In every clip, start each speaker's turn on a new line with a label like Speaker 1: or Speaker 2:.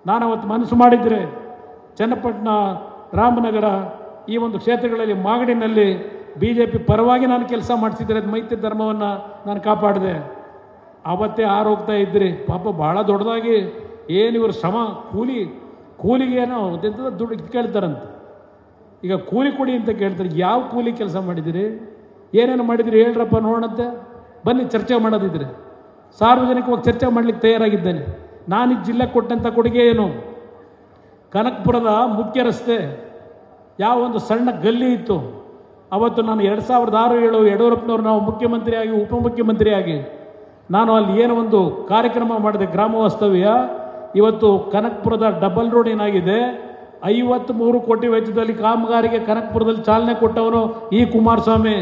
Speaker 1: ನಾನು ಅವತ್ತು ಮನಸ್ಸು ಮಾಡಿದರೆ ಚನ್ನಪಟ್ಟಣ, ರಾಮನಗರ ಈ ಒಂದು ಕ್ಷೇತ್ರಗಳಲ್ಲಿ ಮಾಗಡಿನಲ್ಲಿ BJP ಪರವಾಗಿ ನಾನು ಕೆಲಸ ಮಾಡಿಸಿದರೆ ಮೈತ್ರಿ ಧರ್ಮವನ್ನು ನಾನು ಕಾಪಾಡಿದೆ. ಆವತ್ತೇ ಹೋಗ್ತಾ ಇದ್ರಿ. ಪಾಪ ಭಾಳ ದೊಡ್ಡದಾಗಿ ಏನು ಇವರು ಶ್ರಮ ಕೂಲಿಗೇನೋ ದುಡ್ಡು ಕೇಳ್ತಾರಂತೆ. ಈಗ ಕೂಲಿ ಕೊಡಿ ಅಂತ ಕೇಳ್ತಾರೆ. ಯಾವ ಕೂಲಿ ಕೆಲಸ ಮಾಡಿದಿರಿ, ಏನೇನು ಮಾಡಿದಿರಿ ಹೇಳ್ರಪ್ಪ ನೋಡಂತೆ. ಬನ್ನಿ ಚರ್ಚೆ ಮಾಡೋದಿದ್ರೆ ಸಾರ್ವಜನಿಕವಾಗಿ ಚರ್ಚೆ ಮಾಡಲಿಕ್ಕೆ ತಯಾರಾಗಿದ್ದೇನೆ. ನಾನು ಈ ಜಿಲ್ಲೆ ಕೊಟ್ಟಂಥ ಕೊಡುಗೆ ಏನು? ಕನಕಪುರದ ಮುಖ್ಯ ರಸ್ತೆ ಯಾವ ಒಂದು ಸಣ್ಣ ಗಲ್ಲಿ ಇತ್ತು ಅವತ್ತು ನಾನು 2006-7 ಯಡಿಯೂರಪ್ಪನವರು ನಾವು ಮುಖ್ಯಮಂತ್ರಿಯಾಗಿ ಉಪಮುಖ್ಯಮಂತ್ರಿಯಾಗಿ ನಾನು ಅಲ್ಲಿ ಏನೋ ಒಂದು ಕಾರ್ಯಕ್ರಮ ಮಾಡಿದೆ, ಗ್ರಾಮ ವಾಸ್ತವ್ಯ. ಇವತ್ತು ಕನಕಪುರದ ಡಬಲ್ ರೋಡ್ ಏನಾಗಿದೆ, 53 ಕೋಟಿ ವೆಚ್ಚದಲ್ಲಿ ಕಾಮಗಾರಿಗೆ ಕನಕಪುರದಲ್ಲಿ ಚಾಲನೆ ಕೊಟ್ಟವನು ಈ ಕುಮಾರಸ್ವಾಮಿ.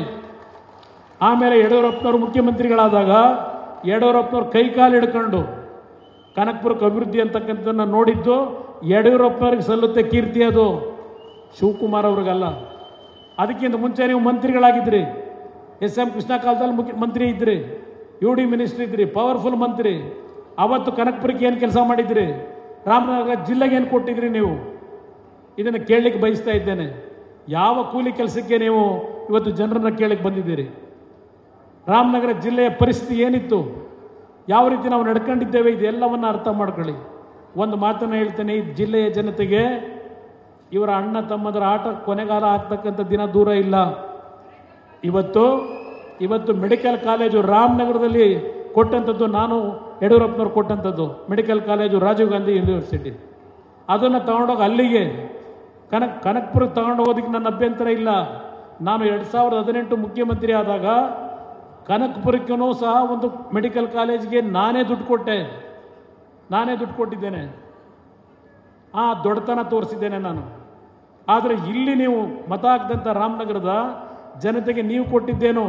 Speaker 1: ಆಮೇಲೆ ಯಡಿಯೂರಪ್ಪನವರು ಮುಖ್ಯಮಂತ್ರಿಗಳಾದಾಗ ಯಡಿಯೂರಪ್ಪನವ್ರು ಕೈಕಾಲು ಹಿಡ್ಕೊಂಡು ಕನಕಪುರಕ್ಕೆ ಅಭಿವೃದ್ಧಿ ಅಂತಕ್ಕಂಥದ್ದನ್ನು ನೋಡಿದ್ದು ಯಡಿಯೂರಪ್ಪನವ್ರಿಗೆ ಸಲ್ಲುತ್ತೆ ಕೀರ್ತಿ. ಅದು ಶಿವಕುಮಾರ್ ಅವ್ರಿಗಲ್ಲ. ಅದಕ್ಕಿಂತ ಮುಂಚೆ ನೀವು ಮಂತ್ರಿಗಳಾಗಿದ್ರಿ. SM ಕೃಷ್ಣ ಕಾಲದಲ್ಲಿ ಮಂತ್ರಿ ಇದ್ರಿ, UD ಮಿನಿಸ್ಟ್ರಿ ಇದ್ರಿ, ಪವರ್ಫುಲ್ ಮಂತ್ರಿ. ಅವತ್ತು ಕನಕಪುರಕ್ಕೆ ಏನು ಕೆಲಸ ಮಾಡಿದ್ರಿ, ರಾಮನಗರ ಜಿಲ್ಲೆಗೆ ಏನು ಕೊಟ್ಟಿದ್ರಿ ನೀವು? ಇದನ್ನು ಕೇಳಲಿಕ್ಕೆ ಬಯಸ್ತಾ ಇದ್ದೇನೆ. ಯಾವ ಕೂಲಿ ಕೆಲಸಕ್ಕೆ ನೀವು ಇವತ್ತು ಜನರನ್ನ ಕೇಳಕ್ಕೆ ಬಂದಿದ್ದೀರಿ? ರಾಮನಗರ ಜಿಲ್ಲೆಯ ಪರಿಸ್ಥಿತಿ ಏನಿತ್ತು, ಯಾವ ರೀತಿ ನಾವು ನಡ್ಕೊಂಡಿದ್ದೇವೆ, ಇದೆಲ್ಲವನ್ನು ಅರ್ಥ ಮಾಡ್ಕೊಳ್ಳಿ. ಒಂದು ಮಾತನ್ನು ಹೇಳ್ತೇನೆ, ಈ ಜಿಲ್ಲೆಯ ಜನತೆಗೆ ಇವರ ಅಣ್ಣ ತಮ್ಮದರ ಆಟ ಕೊನೆಗಾಲ ಆಗ್ತಕ್ಕಂಥ ದಿನ ದೂರ ಇಲ್ಲ. ಇವತ್ತು ಮೆಡಿಕಲ್ ಕಾಲೇಜು ರಾಮನಗರದಲ್ಲಿ ಕೊಟ್ಟಂಥದ್ದು, ನಾನು ಯಡಿಯೂರಪ್ಪನವ್ರು ಕೊಟ್ಟಂಥದ್ದು medical college Rajiv Gandhi university. ಅದನ್ನು ತಗೊಂಡೋಗಿ ಅಲ್ಲಿಗೆ ಕನಕಪುರಕ್ಕೆ ತಗೊಂಡೋಗೋದಕ್ಕೆ ನನ್ನ ಅಭ್ಯಂತರ ಇಲ್ಲ. ನಾನು 2018 ಮುಖ್ಯಮಂತ್ರಿ ಆದಾಗ ಕನಕಪುರಕ್ಕೂ ಸಹ ಒಂದು ಮೆಡಿಕಲ್ ಕಾಲೇಜ್ಗೆ ನಾನೇ ದುಡ್ಡು ಕೊಟ್ಟಿದ್ದೇನೆ. ಆ ದೊಡ್ಡತನ ತೋರಿಸಿದ್ದೇನೆ ನಾನು. ಆದರೆ ಇಲ್ಲಿ ನೀವು ಮತ ಹಾಕಿದಂಥ ರಾಮನಗರದ ಜನತೆಗೆ ನೀವು ಕೊಟ್ಟಿದ್ದೇನು?